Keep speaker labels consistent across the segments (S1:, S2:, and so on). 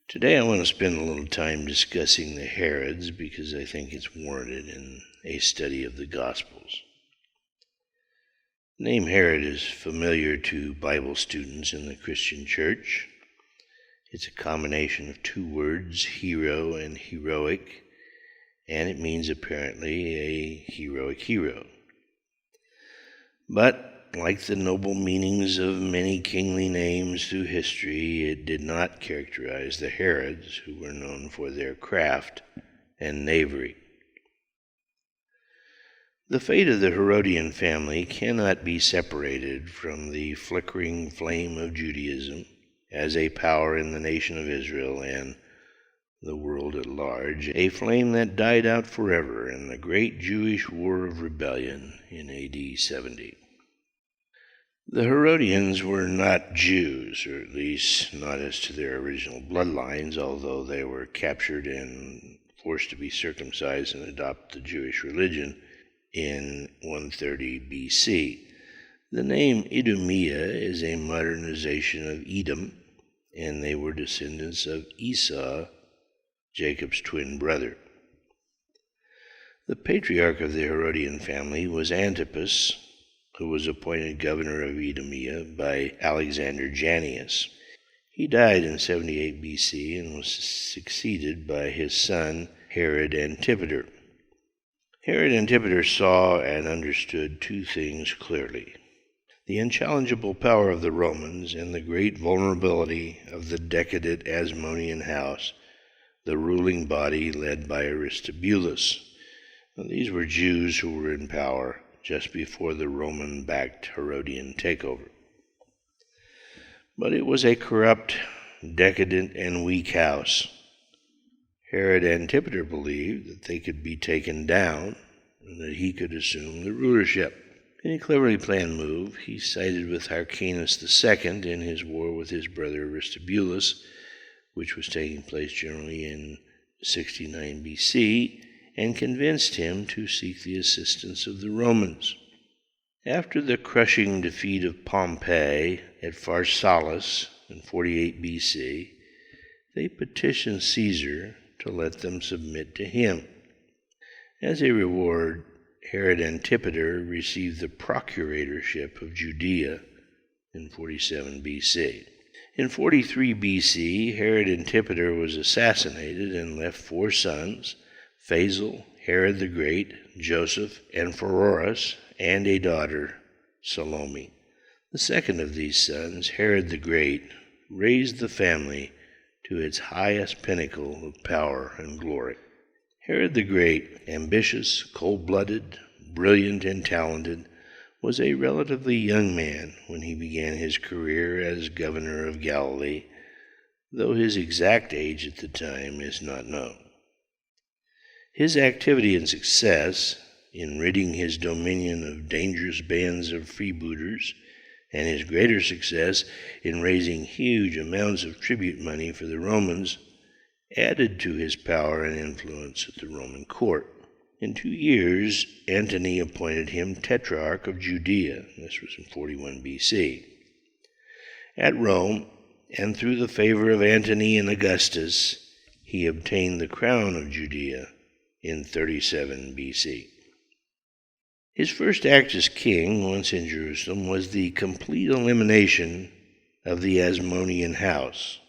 S1: Today I want to spend a little time discussing the Herods because I think it's warranted in a study of the Gospels. The name Herod is familiar to Bible students in the Christian church. It's a combination of two words, hero and heroic, and it means apparently a heroic hero. But like the noble meanings of many kingly names through history, it did not characterize the Herods, who were known for their craft and knavery. The fate of the Herodian family cannot be separated from the flickering flame of Judaism as a power in the nation of Israel and the world at large, a flame that died out forever in the great Jewish war of rebellion in AD 70. The Herodians were not Jews, or at least not as to their original bloodlines, although they were captured and forced to be circumcised and adopt the Jewish religion in 130 BC. The name Idumea is a modernization of Edom, and they were descendants of Esau, Jacob's twin brother. The patriarch of the Herodian family was Antipas, who was appointed governor of Idumea by Alexander Jannaeus. He died in 78 BC and was succeeded by his son Herod Antipater. Herod Antipater saw and understood two things clearly: the unchallengeable power of the Romans and the great vulnerability of the decadent Asmonean house, the ruling body led by Aristobulus. Now, these were Jews who were in power just before the Roman-backed Herodian takeover. But it was a corrupt, decadent, and weak house. Herod Antipater believed that they could be taken down and that he could assume the rulership. In a cleverly planned move, he sided with Hyrcanus II in his war with his brother Aristobulus, which was taking place generally in 69 BC, and convinced him to seek the assistance of the Romans. After the crushing defeat of Pompey at Pharsalus in 48 BC, they petitioned Caesar to let them submit to him. As a reward, Herod Antipater received the procuratorship of Judea in 47 BC. In 43 BC, Herod Antipater was assassinated and left 4 sons, Phasael, Herod the Great, Joseph, and Pheroras, and a daughter, Salome. The second of these sons, Herod the Great, raised the family to its highest pinnacle of power and glory. Herod the Great, ambitious, cold-blooded, brilliant, and talented, was a relatively young man when he began his career as governor of Galilee, though his exact age at the time is not known. His activity and success in ridding his dominion of dangerous bands of freebooters, and his greater success in raising huge amounts of tribute money for the Romans, added to his power and influence at the Roman court. In 2 years, Antony appointed him Tetrarch of Judea. This was in 41 BC. At Rome, and through the favor of Antony and Augustus, he obtained the crown of Judea in 37 BC. His first act as king, once in Jerusalem, was the complete elimination of the Asmonean house.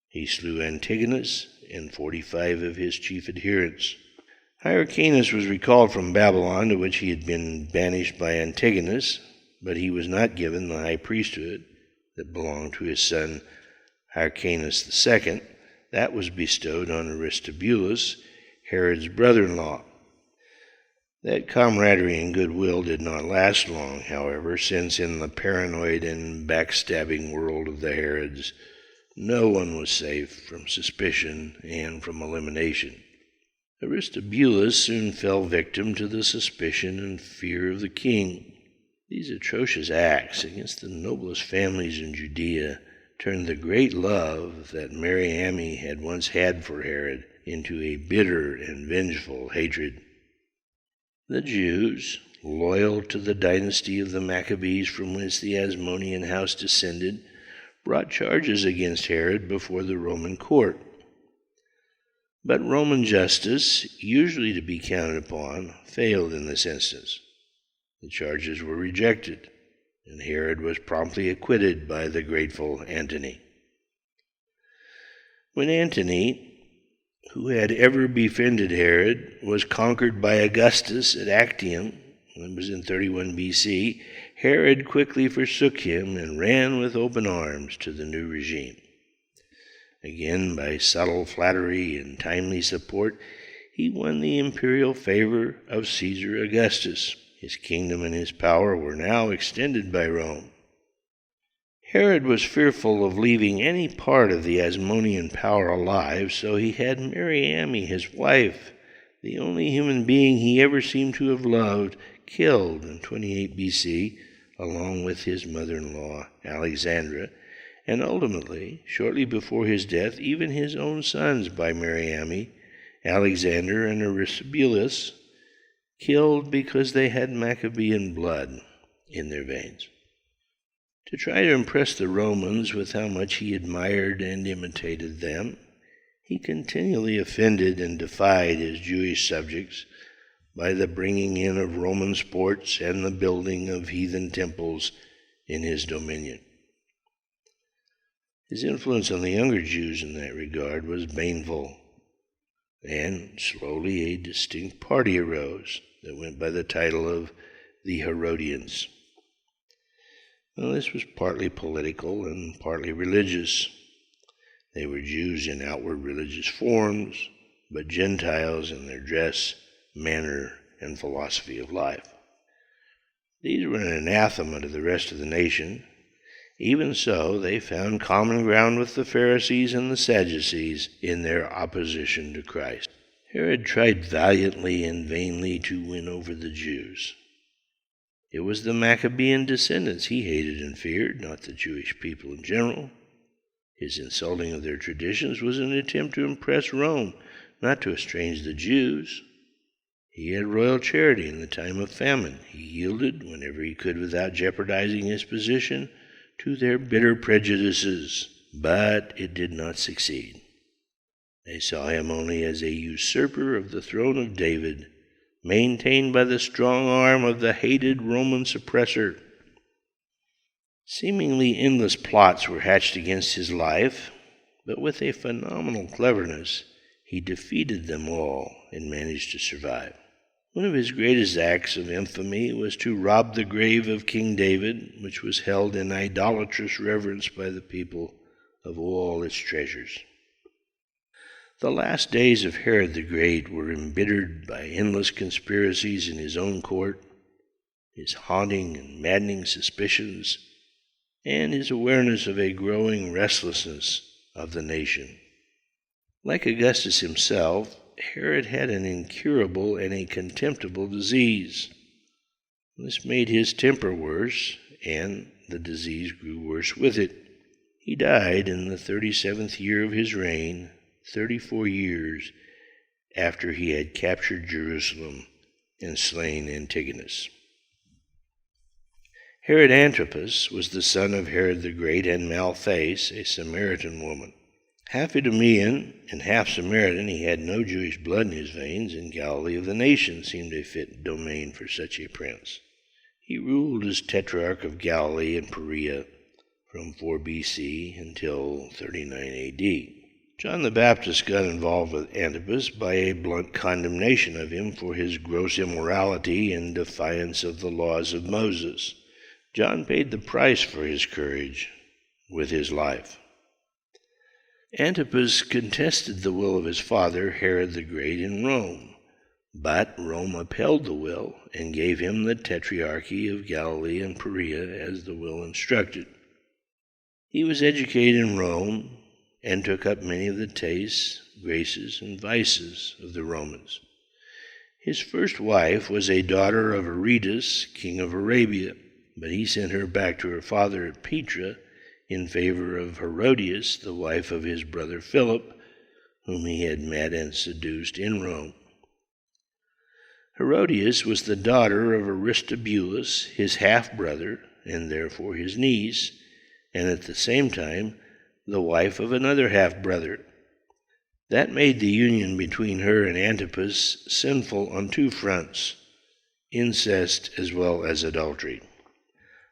S1: He slew Antigonus and 45 of his chief adherents. Hyrcanus was recalled from Babylon, to which he had been banished by Antigonus, but he was not given the high priesthood that belonged to his son Hyrcanus II. That was bestowed on Aristobulus, Herod's brother-in-law. That camaraderie and goodwill did not last long, however, since in the paranoid and backstabbing world of the Herods, no one was safe from suspicion and from elimination. Aristobulus soon fell victim to the suspicion and fear of the king. These atrocious acts against the noblest families in Judea turned the great love that Mariamne had once had for Herod into a bitter and vengeful hatred. The Jews, loyal to the dynasty of the Maccabees from whence the Asmonean house descended, brought charges against Herod before the Roman court. But Roman justice, usually to be counted upon, failed in this instance. The charges were rejected, and Herod was promptly acquitted by the grateful Antony. When Antony, who had ever befriended Herod, was conquered by Augustus at Actium, it was in 31 BC, Herod quickly forsook him and ran with open arms to the new regime. Again, by subtle flattery and timely support, he won the imperial favor of Caesar Augustus. His kingdom and his power were now extended by Rome. Herod was fearful of leaving any part of the Asmonean power alive, so he had Mariamne, his wife, the only human being he ever seemed to have loved, killed in 28 BC, along with his mother-in-law, Alexandra, and ultimately, shortly before his death, even his own sons by Mariamne, Alexander and Aristobulus, killed because they had Maccabean blood in their veins. To try to impress the Romans with how much he admired and imitated them, he continually offended and defied his Jewish subjects by the bringing in of Roman sports and the building of heathen temples in his dominion. His influence on the younger Jews in that regard was baneful, and slowly a distinct party arose that went by the title of the Herodians. Well, this was partly political and partly religious. They were Jews in outward religious forms, but Gentiles in their dress, manner, and philosophy of life. These were an anathema to the rest of the nation. Even so, they found common ground with the Pharisees and the Sadducees in their opposition to Christ. Herod tried valiantly and vainly to win over the Jews. It was the Maccabean descendants he hated and feared, not the Jewish people in general. His insulting of their traditions was an attempt to impress Rome, not to estrange the Jews. He had royal charity in the time of famine. He yielded, whenever he could without jeopardizing his position, to their bitter prejudices, but it did not succeed. They saw him only as a usurper of the throne of David, maintained by the strong arm of the hated Roman suppressor. Seemingly endless plots were hatched against his life, but with a phenomenal cleverness, he defeated them all and managed to survive. One of his greatest acts of infamy was to rob the grave of King David, which was held in idolatrous reverence by the people, of all its treasures. The last days of Herod the Great were embittered by endless conspiracies in his own court, his haunting and maddening suspicions, and his awareness of a growing restlessness of the nation. Like Augustus himself, Herod had an incurable and a contemptible disease. This made his temper worse, and the disease grew worse with it. He died in the 37th year of his reign, 34 years after he had captured Jerusalem and slain Antigonus. Herod Antipas was the son of Herod the Great and Malthace, a Samaritan woman. Half Idumean and half Samaritan, he had no Jewish blood in his veins, and Galilee of the nation seemed a fit domain for such a prince. He ruled as Tetrarch of Galilee and Perea from 4 BC until 39 AD. John the Baptist got involved with Antipas by a blunt condemnation of him for his gross immorality and defiance of the laws of Moses. John paid the price for his courage with his life. Antipas contested the will of his father, Herod the Great, in Rome, but Rome upheld the will and gave him the Tetrarchy of Galilee and Perea as the will instructed. He was educated in Rome and took up many of the tastes, graces, and vices of the Romans. His first wife was a daughter of Aretas, king of Arabia, but he sent her back to her father at Petra in favor of Herodias, the wife of his brother Philip, whom he had met and seduced in Rome. Herodias was the daughter of Aristobulus, his half-brother, and therefore his niece, and at the same time the wife of another half-brother. That made the union between her and Antipas sinful on two fronts, incest as well as adultery.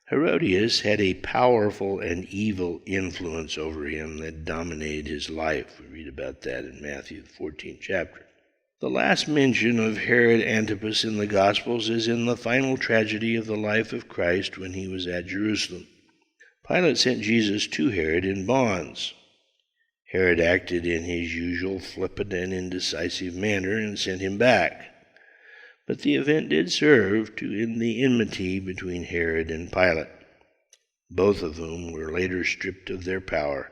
S1: Herodias had a powerful and evil influence over him that dominated his life. We read about that in Matthew, the 14th chapter. The last mention of Herod Antipas in the Gospels is in the final tragedy of the life of Christ when he was at Jerusalem. Pilate sent Jesus to Herod in bonds. Herod acted in his usual flippant and indecisive manner and sent him back. But the event did serve to end the enmity between Herod and Pilate, both of whom were later stripped of their power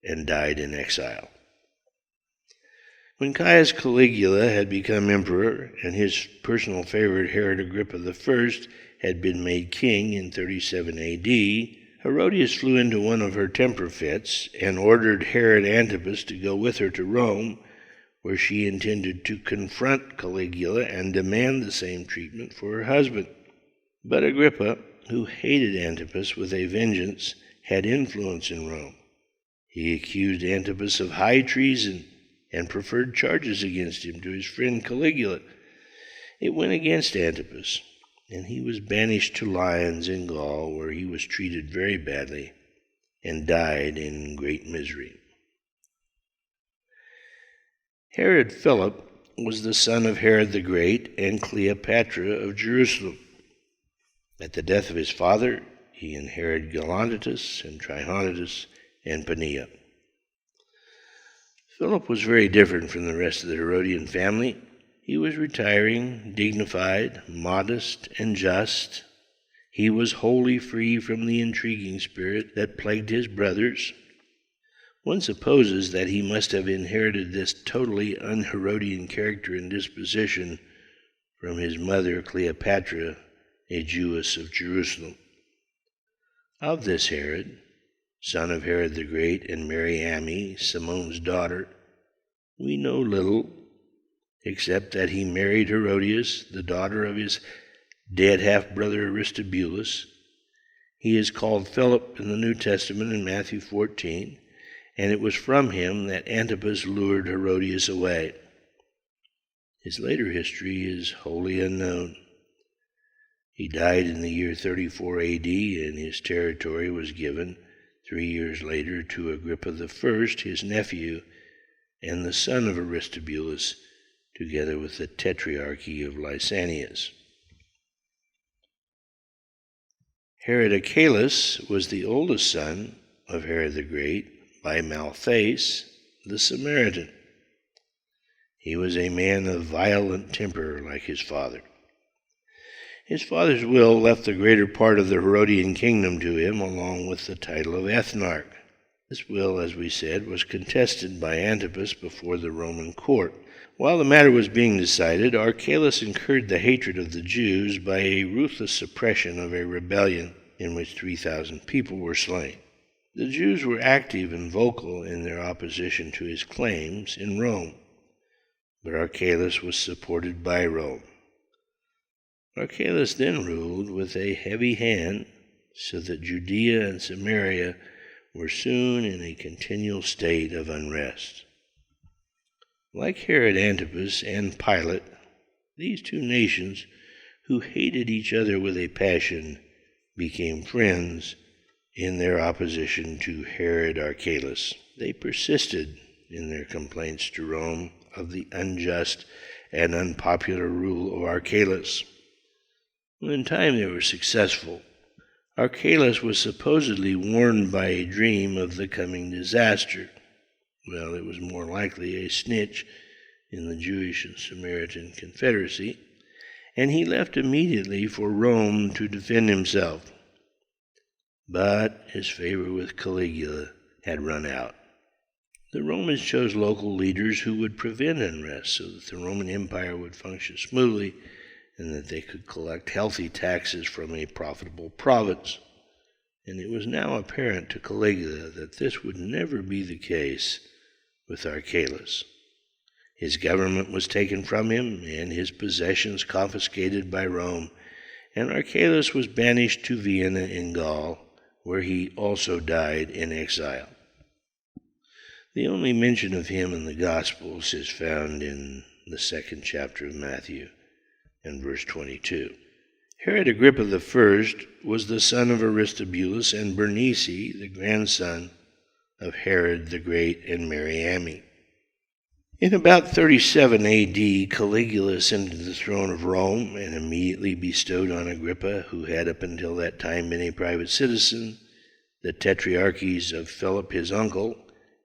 S1: and died in exile. When Caius Caligula had become emperor and his personal favorite Herod Agrippa I had been made king in 37 A.D., Herodias flew into one of her temper fits and ordered Herod Antipas to go with her to Rome, where she intended to confront Caligula and demand the same treatment for her husband. But Agrippa, who hated Antipas with a vengeance, had influence in Rome. He accused Antipas of high treason and preferred charges against him to his friend Caligula. It went against Antipas, and he was banished to Lyons in Gaul, where he was treated very badly and died in great misery. Herod Philip was the son of Herod the Great and Cleopatra of Jerusalem. At the death of his father, he inherited Galantitus and Trihonitis and Pania. Philip was very different from the rest of the Herodian family. He was retiring, dignified, modest, and just. He was wholly free from the intriguing spirit that plagued his brothers. One supposes that he must have inherited this totally un-Herodian character and disposition from his mother Cleopatra, a Jewess of Jerusalem. Of this Herod, son of Herod the Great and Mariamne, Simone's daughter, we know little, except that he married Herodias, the daughter of his dead half-brother Aristobulus. He is called Philip in the New Testament in Matthew 14, and it was from him that Antipas lured Herodias away. His later history is wholly unknown. He died in the year 34 A.D., and his territory was given 3 years later to Agrippa I, his nephew, and the son of Aristobulus, together with the Tetrarchy of Lysanias. Herod Archelaus was the oldest son of Herod the Great by Malchus, the Samaritan. He was a man of violent temper like his father. His father's will left the greater part of the Herodian kingdom to him, along with the title of ethnarch. This will, as we said, was contested by Antipas before the Roman court. While the matter was being decided, Archelaus incurred the hatred of the Jews by a ruthless suppression of a rebellion in which 3,000 people were slain. The Jews were active and vocal in their opposition to his claims in Rome, but Archelaus was supported by Rome. Archelaus then ruled with a heavy hand, so that Judea and Samaria were soon in a continual state of unrest. Like Herod Antipas and Pilate, these two nations, who hated each other with a passion, became friends in their opposition to Herod Archelaus. They persisted in their complaints to Rome of the unjust and unpopular rule of Archelaus. In time they were successful. Archelaus was supposedly warned by a dream of the coming disaster. Well, it was more likely a snitch in the Jewish and Samaritan confederacy, and he left immediately for Rome to defend himself. But his favor with Caligula had run out. The Romans chose local leaders who would prevent unrest so that the Roman Empire would function smoothly and that they could collect healthy taxes from a profitable province. And it was now apparent to Caligula that this would never be the case with Archelaus. His government was taken from him and his possessions confiscated by Rome, and Archelaus was banished to Vienna in Gaul, where he also died in exile. The only mention of him in the Gospels is found in the 2nd chapter of Matthew and verse 22. Herod Agrippa I was the son of Aristobulus and Bernice, the grandson of Herod the Great and Mariamne. In about 37 A.D., Caligula ascended the throne of Rome and immediately bestowed on Agrippa, who had up until that time been a private citizen, the tetrarchies of Philip his uncle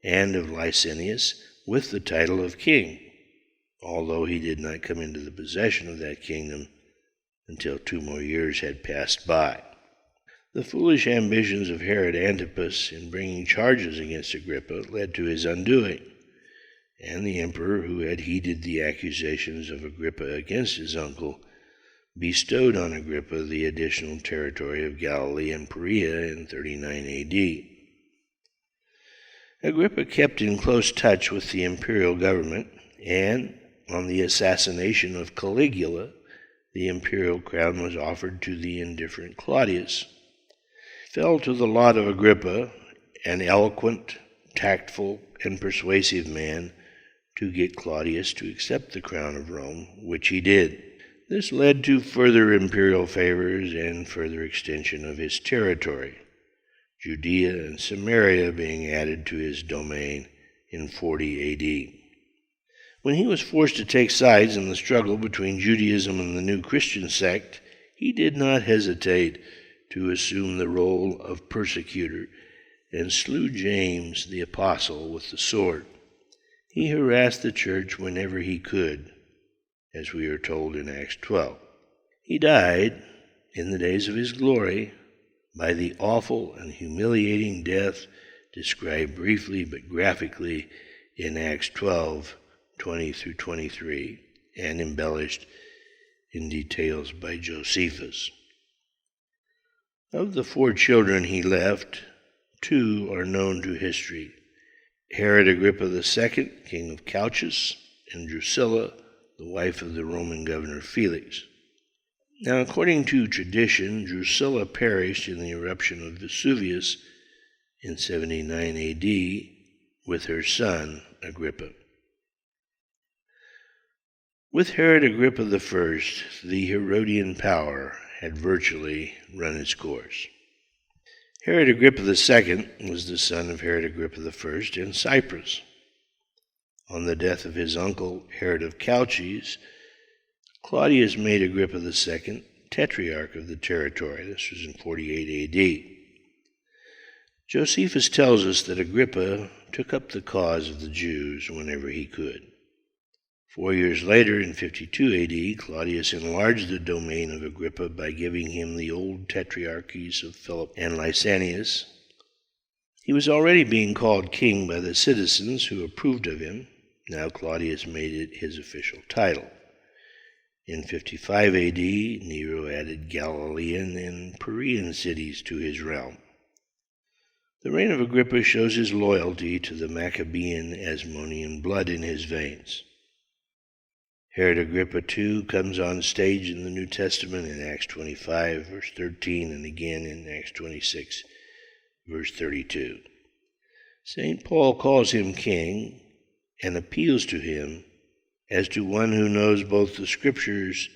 S1: and of Licinius, with the title of king, although he did not come into the possession of that kingdom until 2 more years had passed by. The foolish ambitions of Herod Antipas in bringing charges against Agrippa led to his undoing, and the emperor, who had heeded the accusations of Agrippa against his uncle, bestowed on Agrippa the additional territory of Galilee and Perea in 39 A.D. Agrippa kept in close touch with the imperial government, and on the assassination of Caligula, the imperial crown was offered to the indifferent Claudius. It fell to the lot of Agrippa, an eloquent, tactful, and persuasive man, to get Claudius to accept the crown of Rome, which he did. This led to further imperial favors and further extension of his territory, Judea and Samaria being added to his domain in 40 A.D. When he was forced to take sides in the struggle between Judaism and the new Christian sect, he did not hesitate to assume the role of persecutor and slew James the apostle with the sword. He harassed the church whenever he could, as we are told in Acts 12. He died, in the days of his glory, by the awful and humiliating death described briefly but graphically in Acts 12, 20 through 23, and embellished in details by Josephus. Of the 4 children he left, 2 are known to history: Herod Agrippa II, king of Chalcis, and Drusilla, the wife of the Roman governor Felix. Now, according to tradition, Drusilla perished in the eruption of Vesuvius in 79 A.D. with her son Agrippa. With Herod Agrippa I, the Herodian power had virtually run its course. Herod Agrippa II was the son of Herod Agrippa I in Cyprus. On the death of his uncle Herod of Chalcis, Claudius made Agrippa II tetrarch of the territory. This was in 48 A.D. Josephus tells us that Agrippa took up the cause of the Jews whenever he could. 4 years later, in 52 A.D., Claudius enlarged the domain of Agrippa by giving him the old tetrarchies of Philip and Licinius. He was already being called king by the citizens who approved of him. Now Claudius made it his official title. In 55 A.D., Nero added Galilean and Berean cities to his realm. The reign of Agrippa shows his loyalty to the Maccabean Asmonean blood in his veins. Herod Agrippa II comes on stage in the New Testament in Acts 25, verse 13, and again in Acts 26, verse 32. St. Paul calls him king and appeals to him as to one who knows both the Scriptures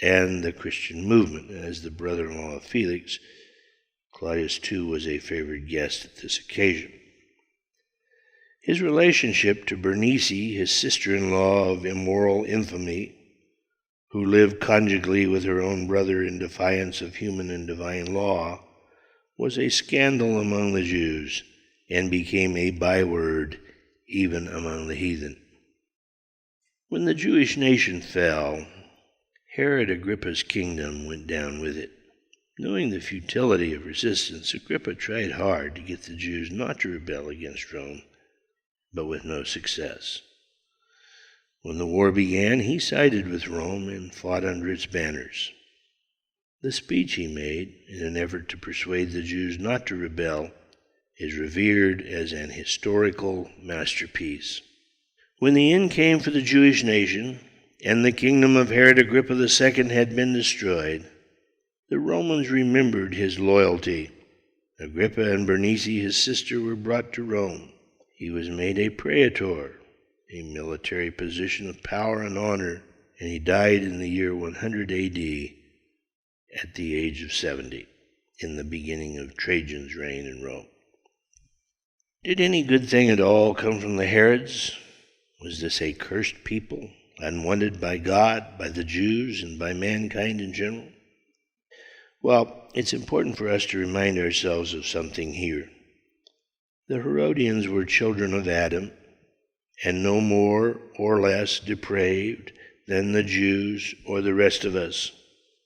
S1: and the Christian movement. As the brother-in-law of Felix, Claudius II was a favored guest at this occasion. His relationship to Bernice, his sister-in-law of immoral infamy, who lived conjugally with her own brother in defiance of human and divine law, was a scandal among the Jews and became a byword even among the heathen. When the Jewish nation fell, Herod Agrippa's kingdom went down with it. Knowing the futility of resistance, Agrippa tried hard to get the Jews not to rebel against Rome, but with no success. When the war began, he sided with Rome and fought under its banners. The speech he made, in an effort to persuade the Jews not to rebel, is revered as an historical masterpiece. When the end came for the Jewish nation, and the kingdom of Herod Agrippa II had been destroyed, the Romans remembered his loyalty Agrippa and Bernice, his sister, were brought to Rome. He was made a praetor, a military position of power and honor, and he died in the year 100 A.D. at the age of 70, in the beginning of Trajan's reign in Rome. Did any good thing at all come from the Herods? Was this a cursed people, unwanted by God, by the Jews, and by mankind in general? Well, it's important for us to remind ourselves of something here. The Herodians were children of Adam, and no more or less depraved than the Jews or the rest of us.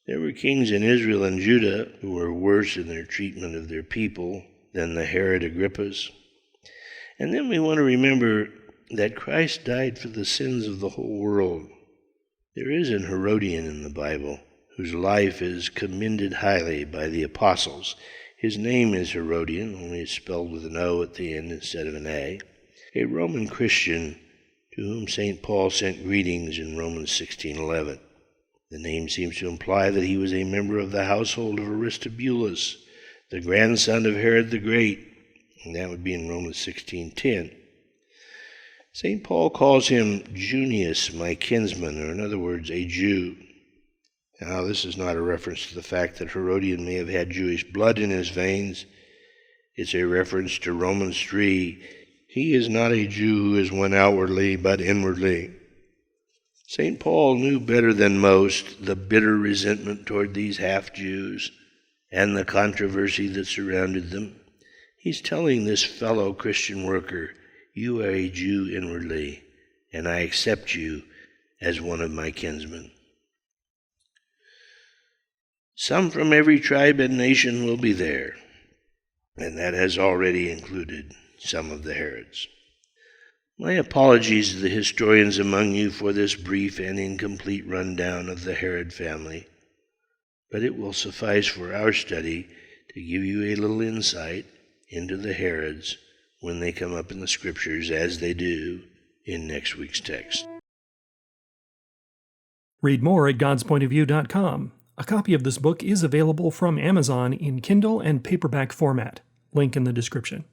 S1: There were kings in Israel and Judah who were worse in their treatment of their people than the Herod Agrippas. And then we want to remember that Christ died for the sins of the whole world. There is an Herodian in the Bible whose life is commended highly by the apostles. His name is Herodian, only it's spelled with an O at the end instead of an A Roman Christian to whom St. Paul sent greetings in Romans 16:11. The name seems to imply that he was a member of the household of Aristobulus, the grandson of Herod the Great, and that would be in Romans 16:10. St. Paul calls him Junius, my kinsman, or in other words, a Jew. Now, this is not a reference to the fact that Herodian may have had Jewish blood in his veins. It's a reference to Romans 3. He is not a Jew who is one outwardly, but inwardly. St. Paul knew better than most the bitter resentment toward these half-Jews and the controversy that surrounded them. He's telling this fellow Christian worker, you are a Jew inwardly, and I accept you as one of my kinsmen. Some from every tribe and nation will be there, and that has already included some of the Herods. My apologies to the historians among you for this brief and incomplete rundown of the Herod family, but it will suffice for our study to give you a little insight into the Herods when they come up in the Scriptures, as they do in next week's text.
S2: Read more at godspointofview.com. A copy of this book is available from Amazon in Kindle and paperback format. Link in the description.